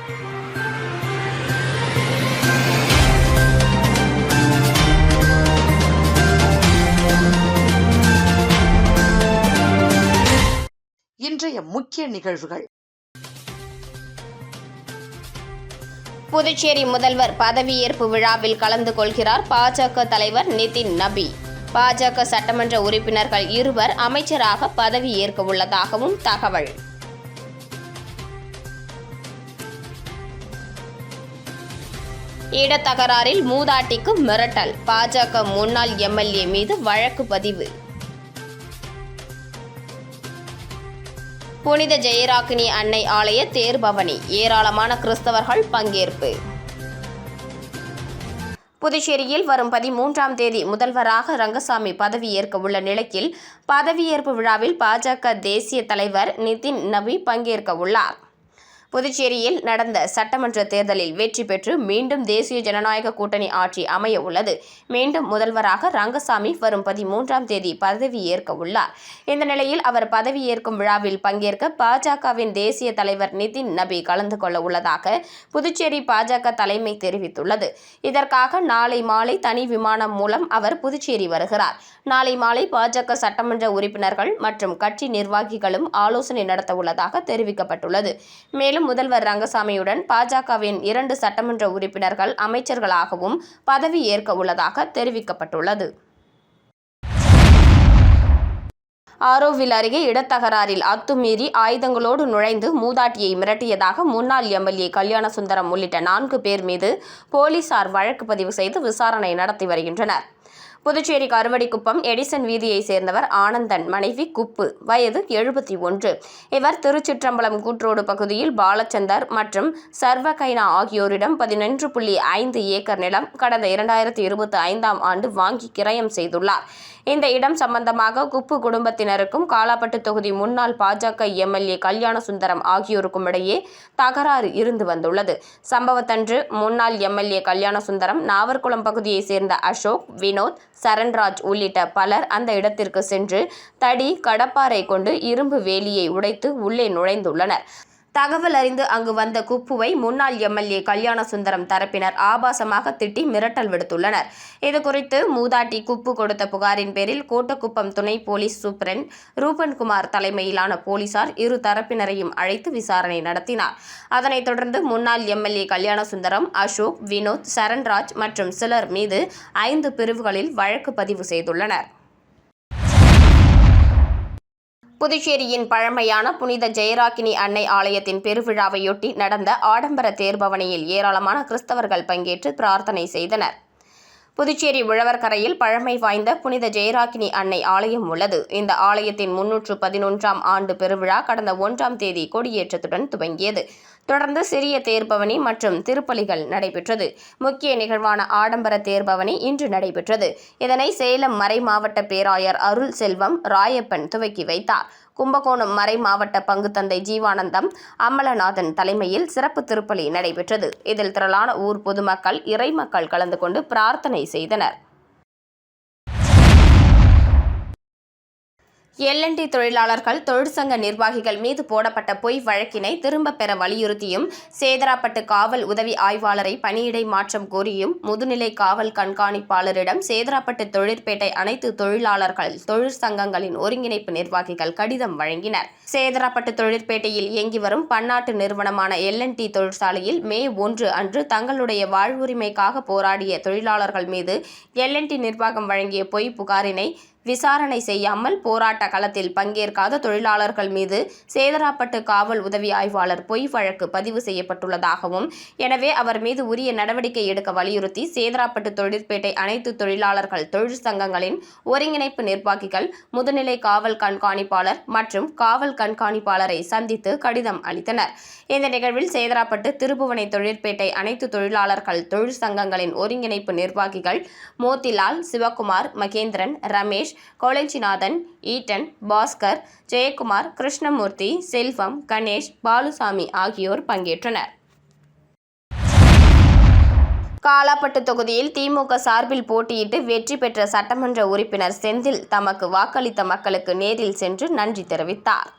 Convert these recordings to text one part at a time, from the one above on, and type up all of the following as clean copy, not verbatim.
இன்றைய முக்கிய நிகழ்வுகள். புதுச்சேரி முதல்வர் பதவியேற்பு விழாவில் கலந்து கொள்கிறார் பாஜக தலைவர் நிதின் நபி. பாஜக சட்டமன்ற உறுப்பினர்கள் 2 அமைச்சராக பதவியேற்க உள்ளதாகவும் தகவல். இடத்தகராறில் மூதாட்டிக்கு மிரட்டல், பாஜக முன்னாள் எம்எல்ஏ மீது வழக்கு பதிவு. புனித ஜெயராக்கினி அன்னை ஆலய தேர்பவனி, ஏராளமான கிறிஸ்தவர்கள் பங்கேற்பு. புதுச்சேரியில் வரும் 13ஆம் தேதி முதல்வராக ரங்கசாமி பதவியேற்க உள்ள நிலையில் பதவியேற்பு விழாவில் பாஜக தேசிய தலைவர் நிதின் நபி பங்கேற்க உள்ளார். புதுச்சேரியில் நடந்த சட்டமன்ற தேர்தலில் வெற்றி பெற்று மீண்டும் தேசிய ஜனநாயக கூட்டணி ஆட்சி அமைய உள்ளது. மீண்டும் முதல்வராக ரங்கசாமி வரும் 13ஆம் தேதி பதவியேற்க உள்ளார். இந்த நிலையில் அவர் பதவியேற்கும் விழாவில் பங்கேற்க பாஜகவின் தேசிய தலைவர் நிதின் நபி கலந்து கொள்ள உள்ளதாக புதுச்சேரி பாஜக தலைமை தெரிவித்துள்ளது. இதற்காக நாளை மாலை தனி விமானம் மூலம் அவர் புதுச்சேரி வருகிறார். நாளை மாலை பாஜக சட்டமன்ற உறுப்பினர்கள் மற்றும் கட்சி நிர்வாகிகளும் ஆலோசனை நடத்த உள்ளதாக தெரிவிக்கப்பட்டுள்ளது. மேலும் முதல்வர் ரங்கசாமியுடன் பாஜகவின் 2 சட்டமன்ற உறுப்பினர்கள் அமைச்சர்களாகவும் பதவியேற்க உள்ளதாக தெரிவிக்கப்பட்டுள்ளது. ஆரோவில் அருகே இடத்தகராறில் அத்துமீறி ஆயுதங்களோடு நுழைந்து மூதாட்டியை மிரட்டியதாக முன்னாள் எம்எல்ஏ கல்யாணசுந்தரம் உள்ளிட்ட 4 பேர் மீது போலீசார் வழக்கு பதிவு செய்து விசாரணை நடத்தி வருகின்றனர். புதுச்சேரி கருவடிக்குப்பம் எடிசன் வீதியைச் சேர்ந்தவர் ஆனந்தன் மனைவி குப்பு, வயது 71. இவர் திருச்சிற்றம்பலம் கூட்ரோடு பகுதியில் பாலச்சந்தர் மற்றும் சர்வகைனா ஆகியோரிடம் 11.5 ஏக்கர் நிலம் கடந்த 2025ஆம் ஆண்டு வாங்கி கிரயம் செய்துள்ளார். இந்த இடம் சம்பந்தமாக குப்பு குடும்பத்தினருக்கும் காலாப்பட்டு தொகுதி முன்னாள் பாஜக எம்எல்ஏ கல்யாணசுந்தரம் ஆகியோருக்கும் இடையே தகராறு இருந்து வந்துள்ளது. சம்பவத்தன்று முன்னாள் எம்எல்ஏ கல்யாணசுந்தரம், நாவர்குளம் பகுதியைச் சேர்ந்த அசோக், வினோத், சரண்ராஜ் உள்ளிட்ட பலர் அந்த இடத்திற்கு சென்று தடி, கடப்பாரை கொண்டு இரும்பு வேலியை உடைத்து உள்ளே நுழைந்துள்ளனர். தகவல் அறிந்து அங்கு வந்த குப்புவை முன்னாள் எம்எல்ஏ கல்யாணசுந்தரம் தரப்பினர் ஆபாசமாக திட்டி மிரட்டல் விடுத்துள்ளனர். இதுகுறித்து மூதாட்டி குப்பு கொடுத்த புகாரின் பேரில் கோட்டக்குப்பம் துணை போலீஸ் சூப்பரண்ட் ரூபன்குமார் தலைமையிலான போலீசார் 2 தரப்பினரையும் அழைத்து விசாரணை நடத்தினார். அதனைத் தொடர்ந்து முன்னாள் எம்எல்ஏ கல்யாணசுந்தரம், அசோக், வினோத், சரண்ராஜ் மற்றும் சிலர் மீது 5 பிரிவுகளில் வழக்கு பதிவு செய்துள்ளனர். புதுச்சேரியின் பழமையான புனித ஜெயராக்கினி அன்னை ஆலயத்தின் பெருவிழாவையொட்டி நடந்த ஆடம்பர தேர்பவனியில் ஏராளமான கிறிஸ்தவர்கள் பங்கேற்று பிரார்த்தனை செய்தனர். புதுச்சேரி உழவர்கரையில் பழமை வாய்ந்த புனித ஜெயராக்கினி அன்னை ஆலயம் உள்ளது. இந்த ஆலயத்தின் 311ஆம் ஆண்டு பெருவிழா கடந்த 1ஆம் தேதி கொடியேற்றத்துடன் துவங்கியது. தொடர்ந்து சிறிய தேர்பவனி மற்றும் திருப்பலிகள் நடைபெற்றது. முக்கிய நிகழ்வான ஆடம்பர தேர்பவனி இன்று நடைபெற்றது. இதனை சேலம் மறை மாவட்ட பேராயர் அருள் செல்வம் ராயப்பன் துவக்கி வைத்தார். கும்பகோணம் மறை மாவட்ட பங்குத்தந்தை ஜீவானந்தம் அமலநாதன் தலைமையில் சிறப்பு திருப்பலி நடைபெற்றது. இதில் திரளான ஊர் பொதுமக்கள், இறைமக்கள் கலந்து கொண்டு பிரார்த்தனை செய்தனர். எல்&டி தொழிலாளர்கள் தொழிற்சங்க நிர்வாகிகள் மீது போடப்பட்ட பொய் வழக்கினை திரும்பப் பெற வலியுறுத்தியும், சேதராப்பட்டு காவல் உதவி ஆய்வாளரை பணியிடை மாற்றம் கோரியும் முதுநிலை காவல் கண்காணிப்பாளரிடம் சேதராப்பட்டு தொழிற்பேட்டை அனைத்து தொழிலாளர்கள் தொழிற்சங்கங்களின் ஒருங்கிணைப்பு நிர்வாகிகள் கடிதம் வழங்கினர். சேதராப்பட்டு தொழிற்பேட்டையில் இயங்கி வரும் பன்னாட்டு நிறுவனமான எல்&டி தொழிற்சாலையில் மே 1 அன்று தங்களுடைய வாழ்வுரிமைக்காக போராடிய தொழிலாளர்கள் மீது எல்&டி நிர்வாகம் வழங்கிய பொய் புகாரினை விசாரணை செய்யாமல் போராட்ட களத்தில் பங்கேற்காத தொழிலாளர்கள் மீது சேதராப்பட்டு காவல் உதவி ஆய்வாளர் பொய் வழக்கு பதிவு செய்யப்பட்டுள்ளதாகவும், எனவே அவர் மீது உரிய நடவடிக்கை எடுக்க வலியுறுத்தி சேதராப்பட்டு தொழிற்பேட்டை அனைத்து தொழிலாளர்கள் தொழிற்சங்கங்களின் ஒருங்கிணைப்பு நிர்வாகிகள் முதுநிலை காவல் கண்காணிப்பாளர் மற்றும் காவல் கண்காணிப்பாளரை சந்தித்து கடிதம் அளித்தனர். இந்த நிகழ்வில் சேதராப்பட்டு திருபுவனை தொழிற்பேட்டை அனைத்து தொழிலாளர்கள் தொழிற்சங்கங்களின் ஒருங்கிணைப்பு நிர்வாகிகள் மோத்திலால், சிவகுமார், மகேந்திரன், ரமேஷ், கோலஞ்சிநாதன், ஈட்டன், பாஸ்கர், ஜெயக்குமார், கிருஷ்ணமூர்த்தி, செல்வம், கணேஷ், பாலுசாமி ஆகியோர் பங்கேற்றனர். காலாப்பட்டு தொகுதியில் திமுக சார்பில் போட்டியிட்டு வெற்றி பெற்ற சட்டமன்ற உறுப்பினர் செந்தில் தமக்கு வாக்களித்த மக்களுக்கு நேரில் சென்று நன்றி தெரிவித்தார்.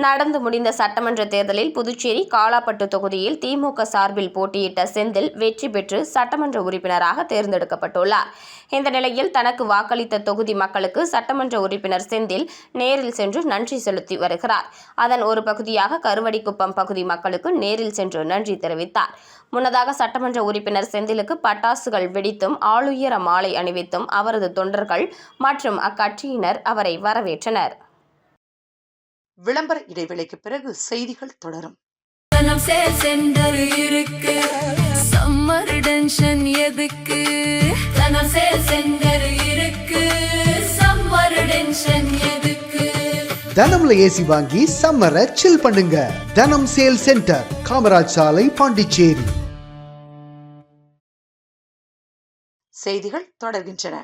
நடந்து முடிந்த சட்டமன்ற தேர்தலில் புதுச்சேரி காலாப்பட்டு தொகுதியில் திமுக சார்பில் போட்டியிட்ட செந்தில் வெற்றி பெற்று சட்டமன்ற உறுப்பினராக தேர்ந்தெடுக்கப்பட்டுள்ளார். இந்த நிலையில் தனக்கு வாக்களித்த தொகுதி மக்களுக்கு சட்டமன்ற உறுப்பினர் செந்தில் நேரில் சென்று நன்றி செலுத்தி வருகிறார். அதன் ஒரு பகுதியாக கருவடிக்குப்பம் பகுதி மக்களுக்கு நேரில் சென்று நன்றி தெரிவித்தார். முன்னதாக சட்டமன்ற உறுப்பினர் செந்திலுக்கு பட்டாசுகள் வெடித்தும் ஆளுயர மாலை அணிவித்தும் அவரது தொண்டர்கள் மற்றும் அக்கட்சியினர் அவரை வரவேற்றனர். விளம்பர இடைவேளைக்கு பிறகு செய்திகள் தொடரும். தனம்ல ஏசி வாங்கி சம்மரை சில் பண்ணுங்க. தனம் சேல் சென்டர், காமராஜ் சாலை, பாண்டிச்சேரி. செய்திகள் தொடர்கின்றன.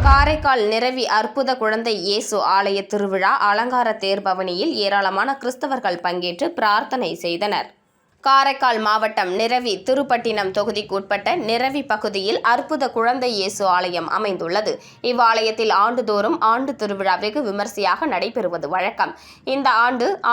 காரைக்கால் நிரவி அற்புத குழந்தை இயேசு ஆலய திருவிழா அலங்கார தேர்பவனியில் ஏராளமான கிறிஸ்தவர்கள் பங்கேற்று பிரார்த்தனை செய்தனர். காரைக்கால் மாவட்டம் நிரவி திருப்பட்டினம் தொகுதிக்குட்பட்ட நிரவி பகுதியில் அற்புத குழந்தை இயேசு ஆலயம் அமைந்துள்ளது. இவ்வாலயத்தில் ஆண்டுதோறும் ஆண்டு திருவிழா வெகு விமர்சையாக நடைபெறுவது வழக்கம். இந்த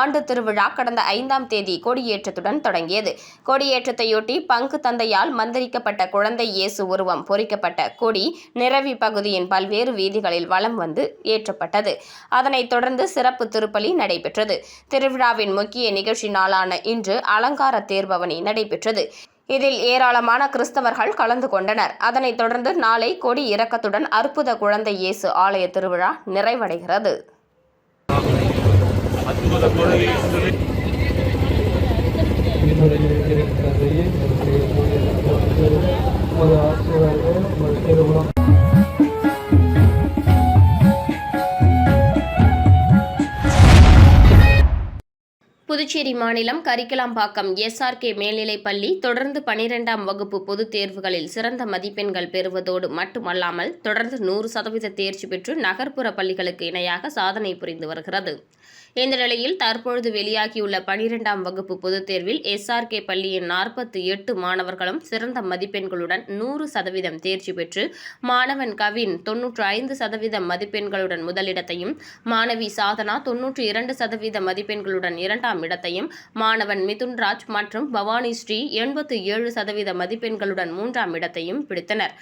ஆண்டு திருவிழா கடந்த 5ஆம் தேதி கொடியேற்றத்துடன் தொடங்கியது. கொடியேற்றத்தையொட்டி பங்கு தந்தையால் மந்திரிக்கப்பட்ட குழந்தை இயேசு உருவம் பொறிக்கப்பட்ட கொடி நிரவி பகுதியின் பல்வேறு வீதிகளில் வலம் வந்து ஏற்றப்பட்டது. அதனைத் தொடர்ந்து சிறப்பு திருப்பலி நடைபெற்றது. திருவிழாவின் முக்கிய நிகழ்ச்சி நாளான இன்று அலங்கார தேர்பவனி நடைபெற்றது. இதில் ஏராளமான கிறிஸ்தவர்கள் கலந்து கொண்டனர். அதனைத் தொடர்ந்து நாளை கொடி இறக்கத்துடன் அற்புத குழந்தை இயேசு ஆலய திருவிழா நிறைவடைகிறது. புதுச்சேரி மாநிலம் கரிக்கலாம்பாக்கம் SRK மேல்நிலைப்பள்ளி தொடர்ந்து 12ஆம் வகுப்பு பொதுத் தேர்வுகளில் சிறந்த மதிப்பெண்கள் பெறுவதோடு மட்டுமல்லாமல் தொடர்ந்து 100% தேர்ச்சி பெற்று நகர்ப்புற பள்ளிகளுக்கு இணையாக சாதனை புரிந்து வருகிறது. இந்த நிலையில் தற்பொழுது வெளியாகியுள்ள 12ஆம் வகுப்பு பொதுத் தேர்வில் SRK பள்ளியின் 48 மாணவர்களும் சிறந்த மதிப்பெண்களுடன் 100% தேர்ச்சி பெற்று மாணவன் கவின் 95% மதிப்பெண்களுடன் முதலிடத்தையும், மாணவி சாதனா 92% மதிப்பெண்களுடன் 2ஆம் இடத்தையும், மாணவன் மிதுன்ராஜ் மற்றும் பவானி ஸ்ரீ 87% மதிப்பெண்களுடன் 3ஆம் இடத்தையும் பிடித்தனர்.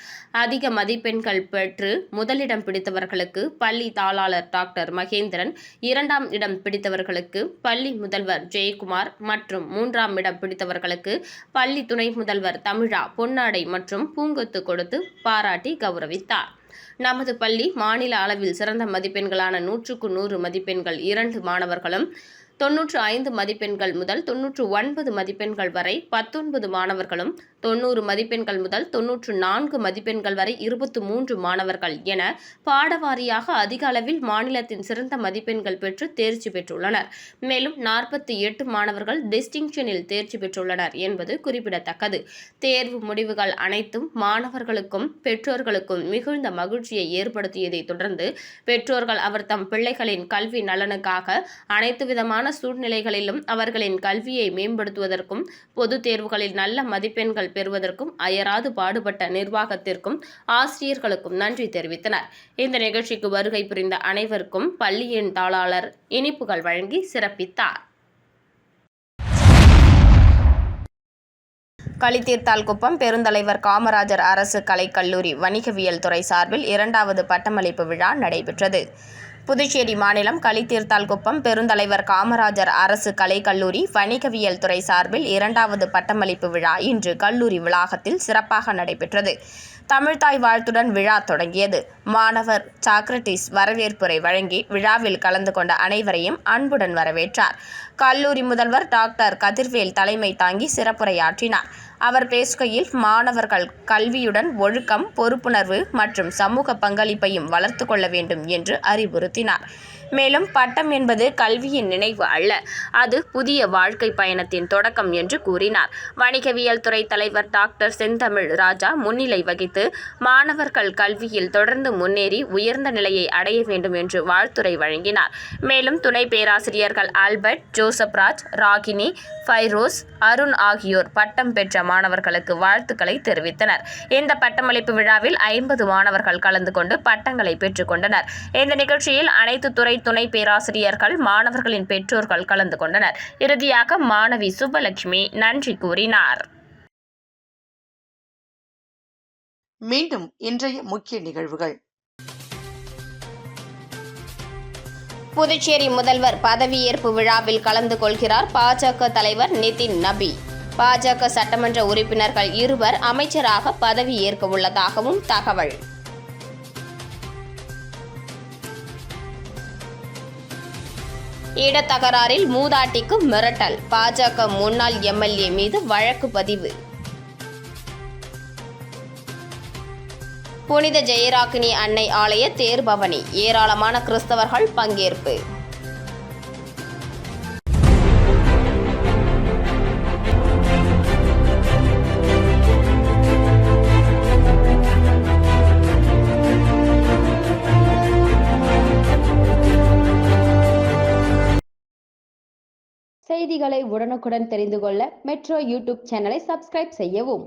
அதிக மதிப்பெண்கள் பெற்று முதலிடம் பிடித்தவர்களுக்கு பள்ளி தாளாளர் டாக்டர் மகேந்திரன், 2ஆம் இடம் பிடித்தவர்களுக்கு பள்ளி முதல்வர் ஜெயக்குமார் மற்றும் 3ஆம் இடம் பிடித்தவர்களுக்கு பள்ளி துணை முதல்வர் தமிழா பொன்னாடை மற்றும் பூங்கொத்து கொடுத்து பாராட்டி கௌரவித்தார். நமது பள்ளி மாநில அளவில் சிறந்த மதிப்பெண்களான 100க்கு 100 மதிப்பெண்கள் 2 மாணவர்களும், 95 மதிப்பெண்கள் முதல் 99 மதிப்பெண்கள் வரை 19 மாணவர்களும், 90 மதிப்பெண்கள் முதல் 94 மதிப்பெண்கள் வரை 23 மாணவர்கள் என பாடவாரியாக அதிக அளவில் மாநிலத்தின் சிறந்த மதிப்பெண்கள் பெற்று தேர்ச்சி பெற்றுள்ளனர். மேலும் 48 மாணவர்கள் டிஸ்டிங்ஷனில் தேர்ச்சி பெற்றுள்ளனர் என்பது குறிப்பிடத்தக்கது. தேர்வு முடிவுகள் அனைத்தும் மாணவர்களுக்கும் பெற்றோர்களுக்கும் மிகுந்த மகிழ்ச்சியை ஏற்படுத்தியதை தொடர்ந்து பெற்றோர்கள் அவர் தம் பிள்ளைகளின் கல்வி நலனுக்காக அனைத்து விதமான சூழ்நிலைகளிலும் அவர்களின் கல்வியை மேம்படுத்துவதற்கும் பொதுத் தேர்வுகளில் நல்ல மதிப்பெண்கள் பெறுவதற்கும் அயராது பாடுபட்ட நிர்வாகத்திற்கும் ஆசிரியர்களுக்கும் நன்றி தெரிவித்தனர். இந்த நிகழ்ச்சிக்கு வருகை புரிந்த அனைவருக்கும் பள்ளியின் தாளாளர் இனிப்புகள் வழங்கி சிறப்பித்தார். களித்தீர்த்தால்குப்பம் பெருந்தலைவர் காமராஜர் அரசு கலைக்கல்லூரி வணிகவியல் துறை சார்பில் 2வது பட்டமளிப்பு விழா நடைபெற்றது. புதுச்சேரி மாநிலம் களித்தீர்த்தால்குப்பம் பெருந்தலைவர் காமராஜர் அரசு கலைக்கல்லூரி வணிகவியல் துறை சார்பில் 2வது பட்டமளிப்பு விழா இன்று கல்லூரி வளாகத்தில் சிறப்பாக நடைபெற்றது. தமிழ்த்தாய் வாழ்த்துடன் விழா தொடங்கியது. மாணவர் சாக்ரட்டிஸ் வரவேற்புரை வழங்கி விழாவில் கலந்து கொண்ட அனைவரையும் அன்புடன் வரவேற்றார். கல்லூரி முதல்வர் டாக்டர் கதிர்வேல் தலைமை தாங்கி சிறப்புரையாற்றினார். அவர் பேசுகையில் மாணவர்கள் கல்வியுடன் ஒழுக்கம், பொறுப்புணர்வு மற்றும் சமூக பங்களிப்பையும் வளர்த்து கொள்ள வேண்டும் என்று அறிவுறுத்தினார். மேலும் பட்டம் என்பது கல்வியின் நினைவு அல்ல, அது புதிய வாழ்க்கை பயணத்தின் தொடக்கம் என்று கூறினார். வணிகவியல் துறை தலைவர் டாக்டர் செந்தமிழ் ராஜா முன்னிலை வகித்து மாணவர்கள் கல்வியில் தொடர்ந்து முன்னேறி உயர்ந்த நிலையை அடைய வேண்டும் என்று வாழ்த்துரை வழங்கினார். மேலும் துணை பேராசிரியர்கள் ஆல்பர்ட், ஜோசப் ராஜ், ராகினி, ஃபைரோஸ், அருண் ஆகியோர் பட்டம் பெற்ற மாணவர்களுக்கு வாழ்த்துக்களை தெரிவித்தனர். இந்த பட்டமளிப்பு விழாவில் 50 மாணவர்கள் கலந்து கொண்டு பட்டங்களை பெற்றுக் கொண்டனர். இந்த நிகழ்ச்சியில் அனைத்து துறை துணை பேராசிரியர்கள், மாணவர்களின் பெற்றோர்கள் கலந்து கொண்டனர். இறுதியாக மாணவி சுப்பலட்சுமி நன்றி கூறினார். மீண்டும் இன்றைய முக்கிய நிகழ்வுகள். புதுச்சேரி முதல்வர் பதவியேற்பு விழாவில் கலந்து கொள்கிறார் பாஜக தலைவர் நிதின் நபி. பாஜக சட்டமன்ற உறுப்பினர்கள் 2 அமைச்சராக பதவியேற்க உள்ளதாகவும் தகவல். இடத்தகராறில் மூதாட்டிக்கு மிரட்டல், பாஜக முன்னாள் எம்எல்ஏ மீது வழக்கு பதிவு. புனித ஜெயராக்கினி அன்னை ஆலய தேர்பவனி, ஏராளமான கிறிஸ்தவர்கள் பங்கேற்பு. செய்திகளை உடனுக்குடன் தெரிந்து கொள்ள மெட்ரோ யூடியூப் சேனலை சப்ஸ்கிரைப் செய்யவும்.